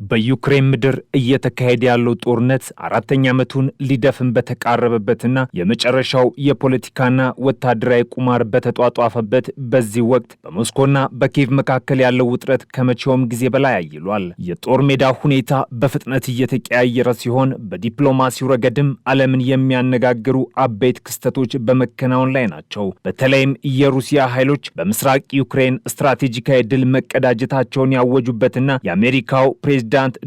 በዩክሬን ምድር እየተካሄደ ያለው ጦርነት አራተኛ ዓመቱን ሊደፍን በተቃረበበትና የመጨረሻው የፖለቲካና ወታደራዊ ቁማር በተጧጧፈበት በዚህ ወቅት በሞስኮና በኪየቭ መካከል ያለው ውጥረት ከመቼውም ጊዜ በላይ አይሏል። የጦር ሜዳ ሁኔታ በፍጥነት እየተቀያየረ ሲሆን በዲፕሎማሲው ረገድም ዓለምን የሚያነጋግሩ አበይት ክስተቶች በመከናወን ላይ ናቸው። በተለይም የሩሲያ ኃይሎች በምስራቅ ዩክሬን ስትራቴጂካዊ ድል መቀዳጀታቸውን ያወጁበትና የአሜሪካው ፕሬዝዳንት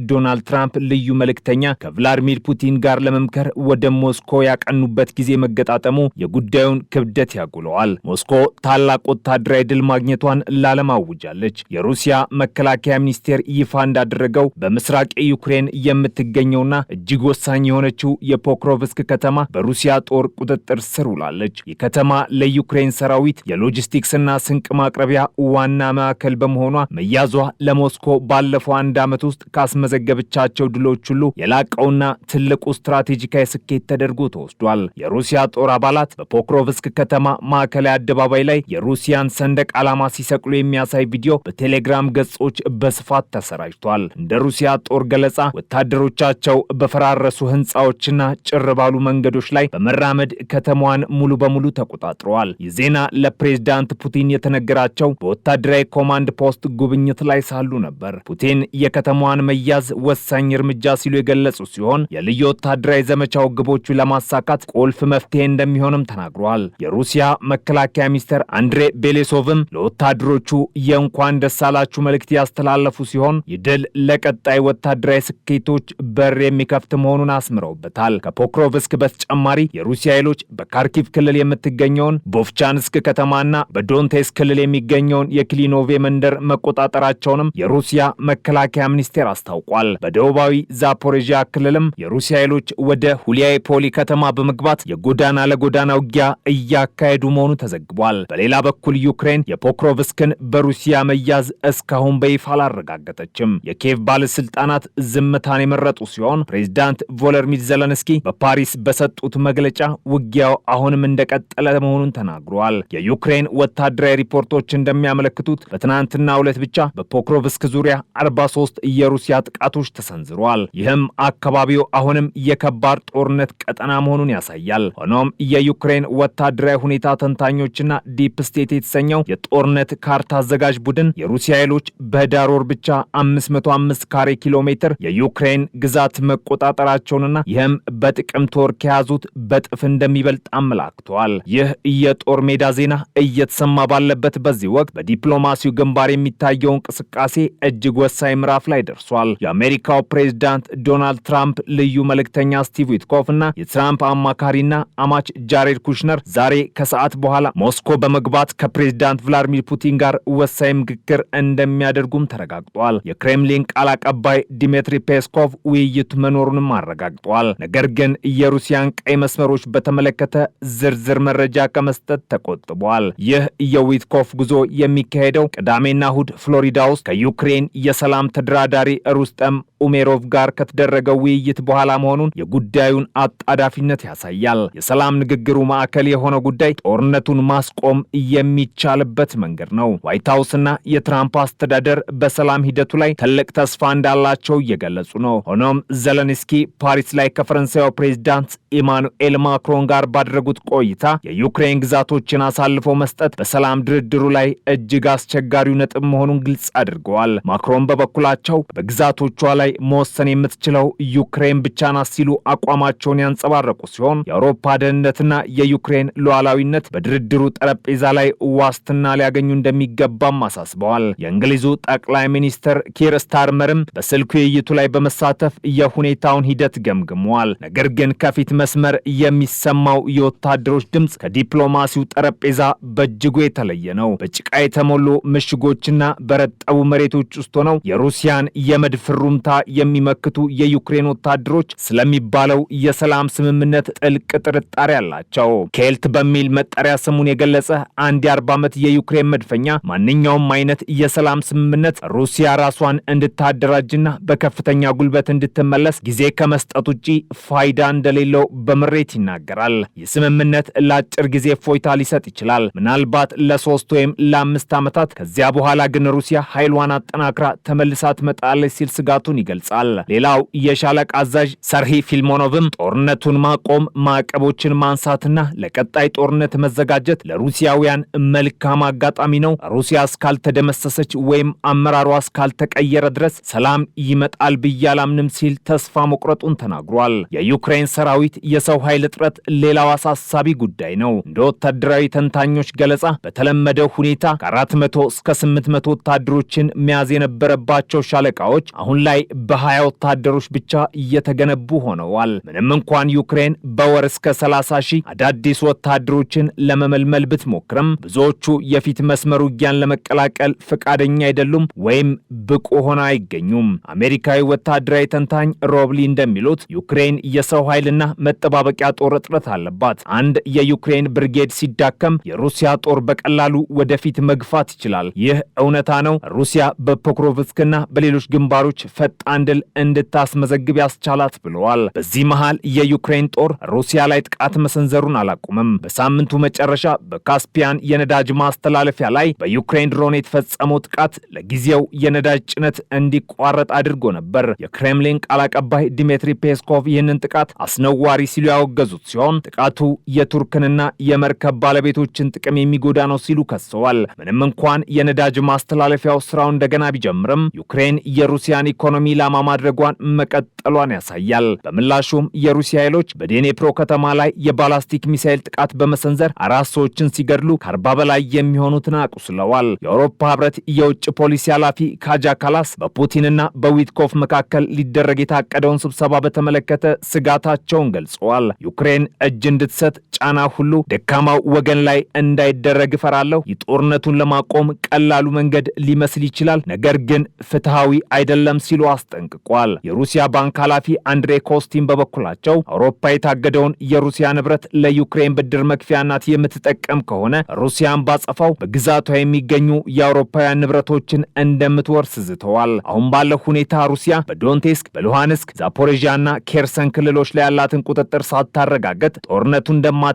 ዶናልድ ትራምፕ ልዩ መልእክተኛ ከቭላድሚር ፑቲን ጋር ለመምከር ወደ ሞስኮ ያቀኑበት ጊዜ መገጣጠሙ የጉዳዩን ክብደት ያጉለዋል። ሞስኮ ታላቅ ወታደራዊ ድል ማግኘቷን ለዓለም አውጃለች። የሩሲያ መከላከያ ሚኒስቴር ይፋ እንዳደረገው በምስራቅ ዩክሬን የምትገኘውና እጅግ ወሳኝ የሆነችው የፖክሮቭስክ ከተማ በሩሲያ ጦር ቁጥጥር ስር ውላለች። የከተማ ለዩክሬን ሰራዊት የሎጂስቲክስና ስንቅ ማቅረቢያ ዋና ማዕከል በመሆኗ መያዟ ለሞስኮ ባለፈው አንድ ዓመት ውስጥ ካስመዘገበቻቸው ድሎች ሁሉ የላቀውና ትልቁ ስትራቴጂካዊ ስኬት ተደርጎ ተወስዷል። የሩሲያ ጦር አባላት በፖክሮቭስክ ከተማ ማዕከላዊ አደባባይ ላይ የሩሲያን ሰንደቅ ዓላማ ሲሰቅሉ የሚያሳይ ቪዲዮ በቴሌግራም ገጾች በስፋት ተሰራጭቷል። እንደ ሩሲያ ጦር ገለጻ ወታደሮቻቸው በፈራረሱ ህንፃዎችና ጭር ባሉ መንገዶች ላይ በመራመድ ከተማዋን ሙሉ በሙሉ ተቆጣጥረዋል። ይህ ዜና ለፕሬዝዳንት ፑቲን የተነገራቸው በወታደራዊ ኮማንድ ፖስት ጉብኝት ላይ ሳሉ ነበር። ፑቲን የከተማዋን መያዝ ወሳኝ እርምጃ ሲሉ የገለጹ ሲሆን የልዩ ወታደራዊ ዘመቻው ግቦቹ ለማሳካት ቁልፍ መፍትሄ እንደሚሆንም ተናግሯል። የሩሲያ መከላከያ ሚኒስትር አንድሬ ቤሌሶቭም ለወታደሮቹ የእንኳን ደስ አላችሁ መልእክት ያስተላለፉ ሲሆን ይህ ድል ለቀጣይ ወታደራዊ ስኬቶች በር የሚከፍት መሆኑን አስምረውበታል። ከፖክሮቭስክ በተጨማሪ የሩሲያ ኃይሎች በካርኪቭ ክልል የምትገኘውን ቦቭቻንስክ ከተማና በዶንቴስክ ክልል የሚገኘውን የክሊኖቬ መንደር መቆጣጠራቸውንም የሩሲያ መከላከያ ሚኒስቴር አስታውቋል። በደቡባዊ ዛፖሬዥያ ክልልም የሩሲያ ኃይሎች ወደ ሁሊያፖሊ ከተማ በመግባት የጎዳና ለጎዳና ውጊያ እያካሄዱ መሆኑ ተዘግቧል። በሌላ በኩል ዩክሬን የፖክሮቭስክን በሩሲያ መያዝ እስካሁን በይፋ አላረጋገጠችም። የኪየቭ ባለስልጣናት ዝምታን የመረጡ ሲሆን ፕሬዝዳንት ቮሎዲሚር ዜሌንስኪ በፓሪስ በሰጡት መግለጫ ውጊያው አሁንም እንደቀጠለ መሆኑን ተናግረዋል። የዩክሬን ወታደራዊ ሪፖርቶች እንደሚያመለክቱት በትናንትናው ዕለት ብቻ በፖክሮቭስክ ዙሪያ 43 የሩሲያ ጥቃቶች ተሰንዝረዋል። ይህም አካባቢው አሁንም የከባድ ጦርነት ቀጠና መሆኑን ያሳያል። ሆኖም የዩክሬን ወታደራዊ ሁኔታ ተንታኞችና ዲፕ ስቴት የተሰኘው የጦርነት ካርታ አዘጋጅ ቡድን የሩሲያ ኃይሎች በህዳር ወር ብቻ 505 ካሬ ኪሎ ሜትር የዩክሬን ግዛት መቆጣጠራቸውንና ይህም በጥቅምት ወር ከያዙት በጥፍ እንደሚበልጥ አመላክተዋል። ይህ የጦር ሜዳ ዜና እየተሰማ ባለበት በዚህ ወቅት በዲፕሎማሲው ግንባር የሚታየው እንቅስቃሴ እጅግ ወሳኝ ምዕራፍ ላይ ደርሷል። የአሜሪካው ፕሬዝዳንት ዶናልድ ትራምፕ ልዩ መልእክተኛ ስቲቭ ዊትኮፍ እና የትራምፕ አማካሪና አማች ጃሬድ ኩሽነር ዛሬ ከሰዓት በኋላ ሞስኮ በመግባት ከፕሬዝዳንት ቭላድሚር ፑቲን ጋር ወሳኝ ምክክር እንደሚያደርጉም ተረጋግጧል። የክሬምሊን ቃል አቀባይ ዲሚትሪ ፔስኮቭ ውይይቱ መኖሩንም አረጋግጧል። ነገር ግን የሩሲያን ቀይ መስመሮች በተመለከተ ዝርዝር መረጃ ከመስጠት ተቆጥቧል። ይህ የዊትኮፍ ጉዞ የሚካሄደው ቅዳሜና እሁድ ፍሎሪዳ ውስጥ ከዩክሬን የሰላም ተደራዳሪ ሩስተም ኡሜሮቭ ጋር ከተደረገው ውይይት በኋላ መሆኑን የጉዳዩን አጣዳፊነት ያሳያል። የሰላም ንግግሩ ማዕከል የሆነው ጉዳይ ጦርነቱን ማስቆም የሚቻልበት መንገድ ነው። ዋይት ሃውስና የትራምፕ አስተዳደር በሰላም ሂደቱ ላይ ትልቅ ተስፋ እንዳላቸው እየገለጹ ነው። ሆኖም ዜሌንስኪ ፓሪስ ላይ ከፈረንሳዩ ፕሬዝዳንት ኢማኑኤል ማክሮን ጋር ባደረጉት ቆይታ የዩክሬን ግዛቶችን አሳልፎ መስጠት በሰላም ድርድሩ ላይ እጅግ አስቸጋሪው ነጥብ መሆኑን ግልጽ አድርገዋል። ማክሮን በበኩላቸው በግዛቶቿ ላይ መወሰን የምትችለው ዩክሬን ብቻ ናት ሲሉ አቋማቸውን ያንጸባረቁ ሲሆን የአውሮፓ ደህንነትና የዩክሬን ሉዓላዊነት በድርድሩ ጠረጴዛ ላይ ዋስትና ሊያገኙ እንደሚገባም አሳስበዋል። የእንግሊዙ ጠቅላይ ሚኒስትር ኪር ስታርመርም በስልክ ውይይቱ ላይ በመሳተፍ የሁኔታውን ሂደት ገምግመዋል። ነገር ግን ከፊት መስመር የሚሰማው የወታደሮች ድምፅ ከዲፕሎማሲው ጠረጴዛ በእጅጉ የተለየ ነው። በጭቃ የተሞሉ ምሽጎችና በረጠቡ መሬቶች ውስጥ ሆነው የሩሲያን የመድፍ ሩምታ የሚመክቱ የዩክሬን ወታደሮች ስለሚባለው የሰላም ስምምነት ጥልቅ ጥርጣሬ አላቸው። ኬልት በሚል መጠሪያ ስሙን የገለጸ አንድ የ40 ዓመት የዩክሬን መድፈኛ ማንኛውም አይነት የሰላም ስምምነት ሩሲያ ራሷን እንድታደራጅና በከፍተኛ ጉልበት እንድትመለስ ጊዜ ከመስጠት ውጪ ፋይዳ እንደሌለው በምሬት ይናገራል። ይህ ስምምነት ለአጭር ጊዜ ፎይታ ሊሰጥ ይችላል፣ ምናልባት ለ3 ወይም ለ5 ዓመታት። ከዚያ በኋላ ግን ሩሲያ ኃይሏን አጠናክራ ተመልሳ ትመጣለች ሲል ስጋቱን ይገልጻል። ሌላው የሻለቃ አዛዥ ሰርሂ ፊልሞኖቭም ጦርነቱን ማቆም፣ ማዕቀቦችን ማንሳትና ለቀጣይ ጦርነት መዘጋጀት ለሩሲያውያን መልካም አጋጣሚ ነው። ሩሲያ እስካልተደመሰሰች ወይም አመራሯ እስካልተቀየረ ድረስ ሰላም ይመጣል ብዬ አላምንም ሲል ተስፋ መቁረጡን ተናግሯል። የዩክሬን ሰራዊት የሰው ኃይል እጥረት ሌላው አሳሳቢ ጉዳይ ነው። እንደ ወታደራዊ ተንታኞች ገለጻ በተለመደው ሁኔታ ከ400 እስከ 800 ወታደሮችን መያዝ የነበረባቸው ሻለቃዎች አሁን ላይ በ20 ወታደሮች ብቻ እየተገነቡ ሆነዋል። ምንም እንኳን ዩክሬን በወር እስከ 30 ሺህ አዳዲስ ወታደሮችን ለመመልመል ብትሞክርም ብዙዎቹ የፊት መስመር ውጊያን ለመቀላቀል ፈቃደኛ አይደሉም ወይም ብቁ ሆነ አይገኙም። አሜሪካዊ ወታደራዊ ተንታኝ ሮብሊ እንደሚሉት ዩክሬን የሰው ኃይልና መጠባበቂያ ጦር እጥረት አለባት። አንድ የዩክሬን ብርጌድ ሲዳከም የሩሲያ ጦር በቀላሉ ወደፊት መግፋት ይችላል። ይህ እውነታ ነው። ሩሲያ በፖክሮቭስክና በሌሎች ግንባሮች ፈጣን ድል እንድታስመዘግብ ያስቻላት ብለዋል። በዚህ መሃል የዩክሬን ጦር ሩሲያ ላይ ጥቃት መሰንዘሩን አላቆመም። በሳምንቱ መጨረሻ በካስፒያን የነዳጅ ማስተላለፊያ ላይ በዩክሬን ድሮን የተፈጸመው ጥቃት ለጊዜው የነዳጅ ጭነት እንዲቋረጥ አድርጎ ነበር። የክሬምሊን ቃል አቀባይ ዲሚትሪ ፔስኮቭ ይህንን ጥቃት አስነዋሪ ሲሉ ያወገዙት ሲሆን ጥቃቱ የቱርክንና የመርከብ ባለቤቶችን ጥቅም የሚጎዳ ነው ሲሉ ከሰዋል። ምንም እንኳን የነዳጅ ማስተላለፊያው ስራው እንደገና ቢጀምርም ዩክሬን የሩሲያን ኢኮኖሚ ኢላማ ማድረጓን መቀጠሏን ያሳያል። በምላሹም የሩሲያ ኃይሎች በዴኔፕሮ ከተማ ላይ የባላስቲክ ሚሳኤል ጥቃት በመሰንዘር 4 ሰዎችን ሲገድሉ ከ40 በላይ የሚሆኑትን አቁስለዋል። የአውሮፓ ህብረት የውጭ ፖሊሲ ኃላፊ ካጃ ካላስ በፑቲንና በዊትኮፍ መካከል ሊደረግ የታቀደውን ስብሰባ በተመለከተ ስጋታቸውን ገልጸዋል። ዩክሬን እጅ እንድትሰጥ ጫና ሁሉ ደካማው ወገን ላይ እንዳይደረግ እፈራለሁ። ጦርነቱን ለማቆም ቀላሉ መንገድ ሊመስል ይችላል፣ ነገር ግን ፍትሃዊ አይደለም ሲሉ አስጠንቅቋል። የሩሲያ ባንክ ኃላፊ አንድሬ ኮስቲን በበኩላቸው አውሮፓ የታገደውን የሩሲያ ንብረት ለዩክሬን ብድር መክፈያነት የምትጠቀም ከሆነ ሩሲያን ባጸፋው በግዛቷ የሚገኙ የአውሮፓውያን ንብረቶችን እንደምትወርስ ዝተዋል። አሁን ባለው ሁኔታ ሩሲያ በዶንቴስክ፣ በሉሃንስክ፣ ዛፖሬዥያና ኬርሰን ክልሎች ላይ ያላትን ቁጥጥር ሳታረጋገጥ ጦርነቱ እንደማታቆም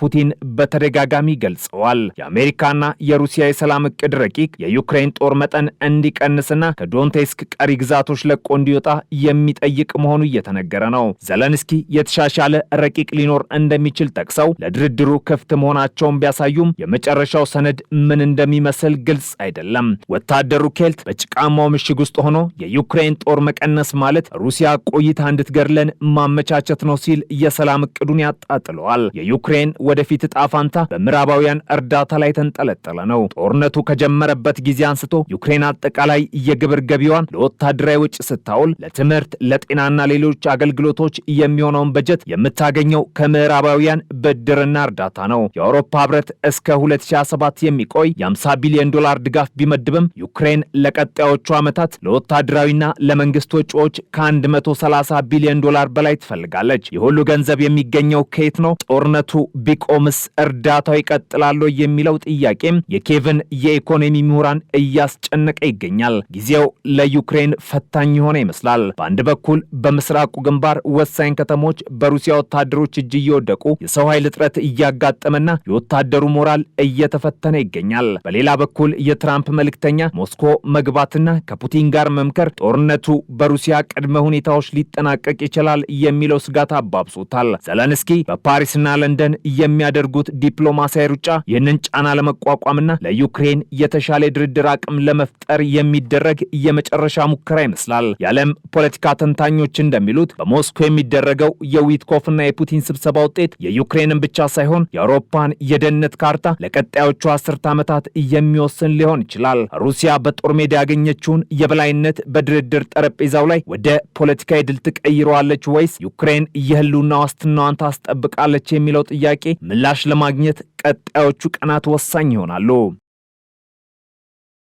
ፑቲን በተደጋጋሚ ገልጸዋል። የአሜሪካና የሩሲያ የሰላም እቅድ ረቂቅ የዩክሬን ጦር መጠን እንዲቀንስና ከዶንቴስክ ቀሪ ግዛቶች ለቆ እንዲወጣ የሚጠይቅ መሆኑ እየተነገረ ነው። ዘለንስኪ የተሻሻለ ረቂቅ ሊኖር እንደሚችል ጠቅሰው ለድርድሩ ክፍት መሆናቸውን ቢያሳዩም የመጨረሻው ሰነድ ምን እንደሚመስል ግልጽ አይደለም። ወታደሩ ኬልት በጭቃማው ምሽግ ውስጥ ሆኖ የዩክሬን ጦር መቀነስ ማለት ሩሲያ ቆይታ እንድትገድለን ማመቻቸት ነው ሲል የሰላም እቅዱን ያጣጥለዋል። የዩክሬን ወደፊት ዕጣ ፈንታ በምዕራባውያን እርዳታ ላይ ተንጠለጠለ ነው። ጦርነቱ ከጀመረበት ጊዜ አንስቶ ዩክሬን አጠቃላይ የግብር ገቢዋን ለወታደራዊ ወጪ ስታውል ለትምህርት፣ ለጤናና ሌሎች አገልግሎቶች የሚሆነውን በጀት የምታገኘው ከምዕራባውያን ብድርና እርዳታ ነው። የአውሮፓ ህብረት እስከ 2027 የሚቆይ የ50 ቢሊዮን ዶላር ድጋፍ ቢመድብም ዩክሬን ለቀጣዮቹ ዓመታት ለወታደራዊና ለመንግስት ወጪዎች ከ130 ቢሊዮን ዶላር በላይ ትፈልጋለች። የሁሉ ገንዘብ የሚገኘው ከየት ነው? ጦርነቱ ቢቆምስ እርዳታው ይቀጥላል የሚለው ጥያቄም የኬቭን የኢኮኖሚ ምሁራን እያስጨነቀ ይገኛል። ጊዜው ለዩክሬን ፈታኝ የሆነ ይመስላል። በአንድ በኩል በምስራቁ ግንባር ወሳኝ ከተሞች በሩሲያ ወታደሮች እጅ እየወደቁ የሰው ኃይል እጥረት እያጋጠመና የወታደሩ ሞራል እየተፈተነ ይገኛል። በሌላ በኩል የትራምፕ መልእክተኛ ሞስኮ መግባትና ከፑቲን ጋር መምከር ጦርነቱ በሩሲያ ቅድመ ሁኔታዎች ሊጠናቀቅ ይችላል የሚለው ስጋት አባብሶታል። ዘለንስኪ በፓሪስና ለንደን የሚያደርጉት ዲፕሎማሲያዊ ሩጫ ይህንን ጫና ለመቋቋምና ለዩክሬን የተሻለ ድርድር አቅም ለመፍጠር የሚደረግ የመጨረሻ ሙከራ ይመስላል። የዓለም ፖለቲካ ተንታኞች እንደሚሉት በሞስኮ የሚደረገው የዊትኮፍና የፑቲን ስብሰባ ውጤት የዩክሬንን ብቻ ሳይሆን የአውሮፓን የደህንነት ካርታ ለቀጣዮቹ 10 ዓመታት የሚወስን ሊሆን ይችላል። ሩሲያ በጦር ሜዳ ያገኘችውን የበላይነት በድርድር ጠረጴዛው ላይ ወደ ፖለቲካዊ ድል ትቀይረዋለች ወይስ ዩክሬን የህልውና ዋስትናዋን ታስጠብቃለች የሚለው ጥያቄ ምላሽ ለማግኘት ቀጣዮቹ ቀናት ወሳኝ ይሆናሉ።